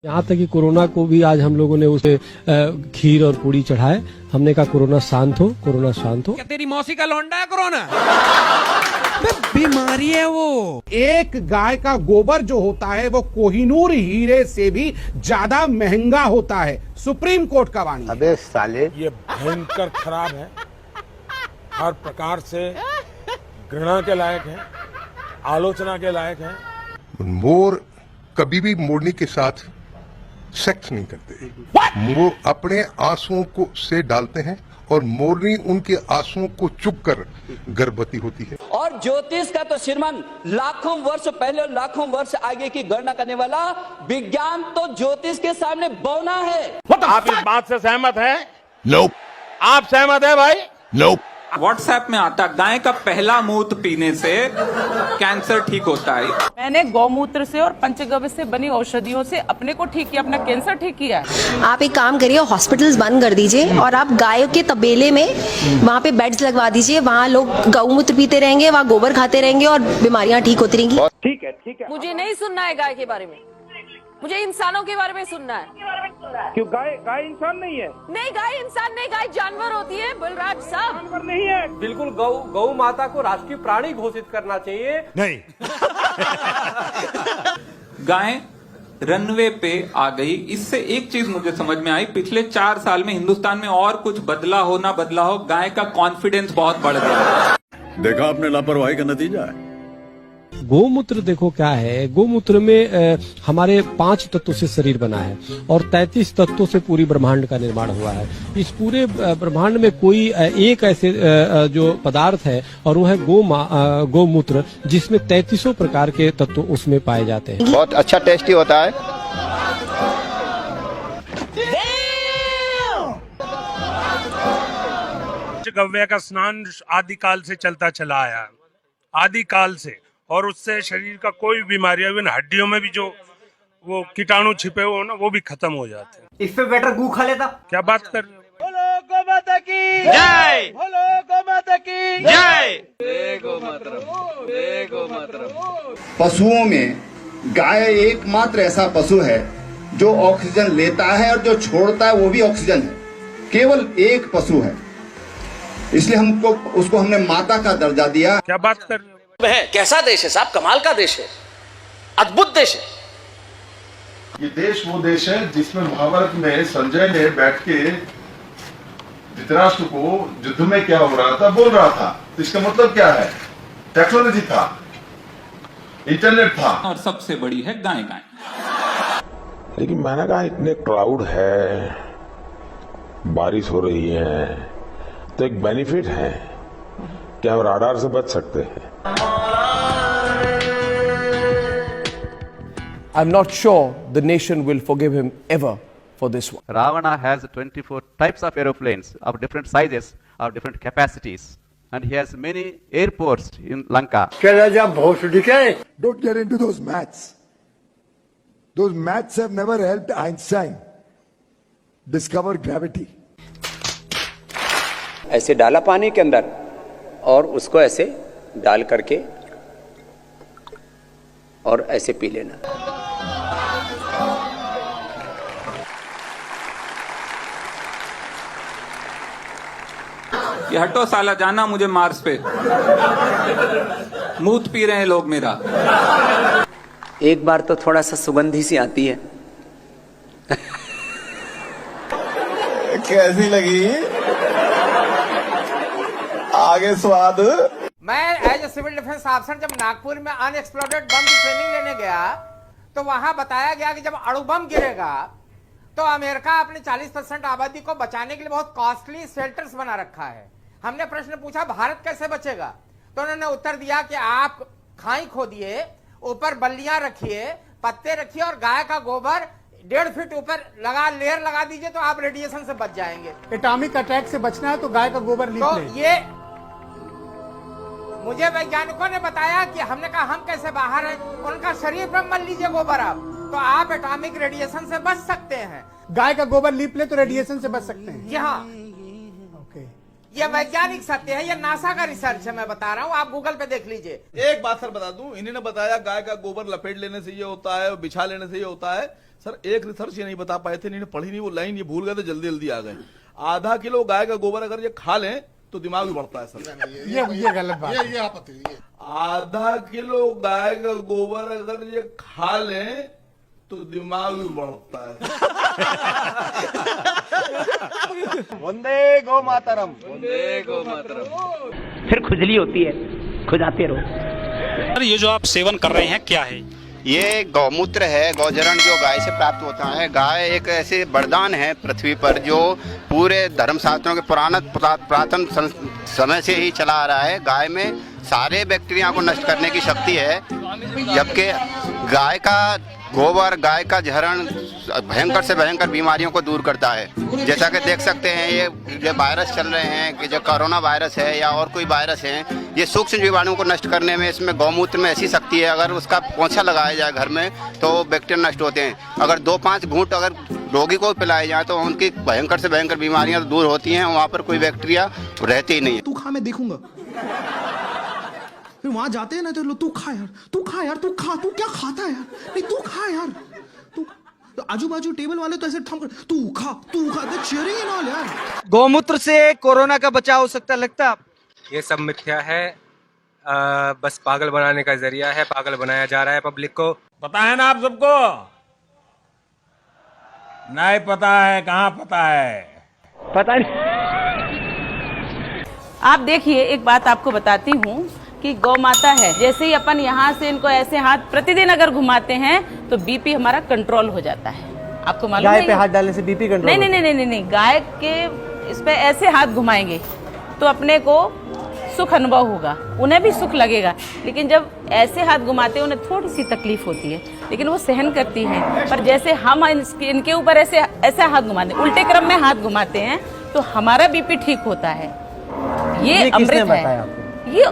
यहाँ तक कि कोरोना को भी आज हम लोगों ने उसे खीर और पूड़ी चढ़ाए। हमने कहा कोरोना शांत हो, कोरोना शांत हो। क्या तेरी मौसी का लौंडा है कोरोना? बीमारी है वो। एक गाय का गोबर जो होता है वो कोहिनूर हीरे से भी ज्यादा महंगा होता है। सुप्रीम कोर्ट का वाणी। अबे साले, ये भयंकर खराब है, हर प्रकार से घृणा के लायक है, आलोचना के लायक है। मोर कभी भी मोरनी के साथ सेक्स नहीं करते। वो अपने आंसुओं को से डालते हैं और मोरनी उनके आंसुओं को चुप कर गर्भवती होती है। और ज्योतिष का तो श्रीमान लाखों वर्ष पहले और लाखों वर्ष आगे की गणना करने वाला विज्ञान तो ज्योतिष के सामने बौना है। आप इस बात से सहमत हैं? नो। आप सहमत हैं भाई? नो। व्हाट्सएप में आता गाय का पहला मूत्र पीने से कैंसर ठीक होता है। मैंने गौमूत्र से और पंचगव्य से बनी औषधियों से अपने को ठीक किया, अपना कैंसर ठीक किया है। आप एक काम करिए, हॉस्पिटल्स बंद कर दीजिए और आप गायों के तबेले में वहाँ पे बेड्स लगवा दीजिए। वहाँ लोग गौमूत्र पीते रहेंगे, वहाँ गोबर खाते रहेंगे और बीमारियाँ ठीक होती रहेंगी। ठीक है ठीक है। मुझे नहीं सुनना है गाय के बारे में, मुझे इंसानों के बारे में सुनना है। क्यों गाय इंसान नहीं है? नहीं, गाय इंसान नहीं, गाय जानवर होती है बलराज साहब। जानवर नहीं है। बिल्कुल गौ माता को राष्ट्रीय प्राणी घोषित करना चाहिए। नहीं। गाय रनवे पे आ गई। इससे एक चीज मुझे समझ में आई, पिछले 4 साल में हिंदुस्तान में और कुछ बदला हो ना बदला हो, गाय का कॉन्फिडेंस बहुत बढ़ गया। देखा आपने लापरवाही का नतीजा है। गोमूत्र देखो क्या है, गोमूत्र में हमारे 5 तत्वों से शरीर बना है और 33 तत्वों से पूरी ब्रह्मांड का निर्माण हुआ है। इस पूरे ब्रह्मांड में कोई एक ऐसे जो पदार्थ है और वो है गोमूत्र, जिसमें 33 प्रकार के तत्व उसमें पाए जाते हैं। बहुत अच्छा टेस्टी होता है। गव्य का स्नान आदिकाल से चलता चला आया, आदिकाल से, और उससे शरीर का कोई भी बीमारी, इवन हड्डियों में भी जो वो कीटाणु छिपे हुए हो ना, वो भी खत्म हो जाते हैं। इस पे बेटर गू खा लेता। क्या बात कर रहे हो? बोलो गौ माता की जय। बोलो गौ माता की जय। पशुओं में गाय एकमात्र ऐसा पशु है जो ऑक्सीजन लेता है और जो छोड़ता है वो भी ऑक्सीजन है। केवल एक पशु है, इसलिए उसको हमने माता का दर्जा दिया। क्या बात कर रहे हो? कैसा देश है साहब, कमाल का देश है, अद्भुत देश है। ये देश वो देश है जिसमें महाभारत में संजय ने बैठ के धृतराष्ट्र को युद्ध में क्या हो रहा था बोल रहा था। तो इसका मतलब क्या है? टेक्नोलॉजी था, इंटरनेट था। और सबसे बड़ी है गाय। लेकिन मैंने कहा इतने क्राउड है, बारिश हो रही है, तो एक बेनिफिट है कि हम राडार से बच सकते हैं। I'm not sure the nation will forgive him ever for this one. Ravana has 24 types of aeroplanes of different sizes, of different capacities, and he has many airports in Lanka. Don't get into those maths. Those maths have never helped Einstein discover gravity. ऐसे डाला पानी के अंदर और उसको ऐसे डाल करके और ऐसे पी लेना। ये हटो साला, जाना मुझे मार्स पे। मूत पी रहे हैं लोग मेरा। एक बार तो थोड़ा सा सुगंधी सी आती है। कैसी लगी आगे स्वाद? मैं as a civil defence officer जब नागपुर में अनएक्सप्लोडेड बम की ट्रेनिंग लेने गया तो वहां बताया गया कि जब अणु बम गिरेगा तो अमेरिका अपने 40% आबादी को बचाने के लिए बहुत कॉस्टली शेल्टर्स बना रखा है। हमने प्रश्न पूछा भारत कैसे बचेगा, तो उन्होंने उत्तर दिया कि आप खाई खोदिए, ऊपर बल्लियां रखिए, पत्ते रखिए और गाय का गोबर 1.5 फीट ऊपर लेयर लगा दीजिए तो आप रेडिएशन से बच जाएंगे। एटॉमिक अटैक से बचना है तो गाय का गोबर लीप तो लें। ये मुझे वैज्ञानिकों ने बताया कि हमने कहा हम कैसे बाहर हैं, उनका शरीर पर मल लीजिए गोबर आप, तो आप एटॉमिक रेडिएशन से बच सकते हैं। गाय का गोबर लीप ले तो रेडिएशन से बच सकते हैं। जी हाँ, ओके। ये वैज्ञानिक सत्य है, ये नासा का रिसर्च है, मैं बता रहा हूँ, आप गूगल पे देख लीजिए। एक बात सर बता दूं, इन्होंने बताया गाय का गोबर लपेट लेने से ये होता है, बिछा लेने से ये होता है। सर एक रिसर्च ये नहीं बता पाए थे, इन्होंने पढ़ी नहीं, वो लाइन ये भूल गए थे, जल्दी जल्दी आ गए। आधा किलो गाय का गोबर अगर ये खा लें तो दिमाग भी बढ़ता है सर। ये गलत बात है। ये आपत्ति है। आधा किलो गाय का गोबर अगर ये खा लें तो दिमाग भी बढ़ता है। वंदे गो मातरम, वंदे गो मातरम। फिर खुजली होती है, खुजाते रहो। ये जो आप सेवन कर रहे हैं क्या है? ये गौमूत्र है, गौजरण जो गाय से प्राप्त होता है। गाय एक ऐसे वरदान है पृथ्वी पर जो पूरे धर्मशास्त्रों के पुरातन समय से ही चला आ रहा है। गाय में सारे बैक्टीरिया को नष्ट करने की शक्ति है, जबकि गाय का गोबर, गाय का झरण भयंकर से भयंकर बीमारियों को दूर करता है। जैसा कि देख सकते हैं ये वायरस चल रहे हैं कि जो कोरोना वायरस है या और कोई वायरस है, ये सूक्ष्म जीवाणुओं को नष्ट करने में इसमें गौमूत्र में ऐसी शक्ति है। अगर उसका पोंछा लगाया जाए घर में तो बैक्टीरिया नष्ट होते हैं। अगर 2-5 घूंट अगर रोगी को पिलाए जाए तो उनकी भयंकर से भयंकर बीमारियां दूर होती हैं, वहाँ पर कोई बैक्टीरिया रहती ही नहीं है। तू खा, मैं देखूंगा। फिर वहां जाते हैं ना तो तू खा यार, तू खा यार, तू खा, तू क्या खाता है यार, नहीं तू खा यार, तू तो आजू बाजू टेबल वाले तो ऐसे थम कर तू खा, तो चेयरिंग एंड ऑल यार। गौमूत्र से कोरोना का बचाव हो सकता लगता है? ये सब मिथ्या है, बस पागल बनाने का जरिया है, पागल बनाया जा रहा है पब्लिक को। पता है ना आप सबको? नहीं पता है, कहाँ पता है? पता नहीं। आप देखिए, एक बात आपको बताती हूँ कि गौ माता है, जैसे ही अपन यहाँ से इनको ऐसे हाथ प्रतिदिन अगर घुमाते हैं तो बीपी हमारा कंट्रोल हो जाता है। आपको मालूम है? गाय पे हाथ डालने से बीपी कंट्रोल? नहीं नहीं नहीं नहीं नहीं, गाय के इस पे ऐसे हाथ घुमाएंगे तो अपने को सुख अनुभव होगा, उन्हें भी सुख लगेगा। लेकिन जब ऐसे हाथ घुमाते हैं उन्हें थोड़ी सी तकलीफ होती है, लेकिन वो सहन करती हैं। पर जैसे हम इनके ऊपर ऐसे हाथ घुमाते, उल्टे क्रम में हाथ घुमाते हैं तो हमारा बीपी ठीक होता है। ये अमृत है, ये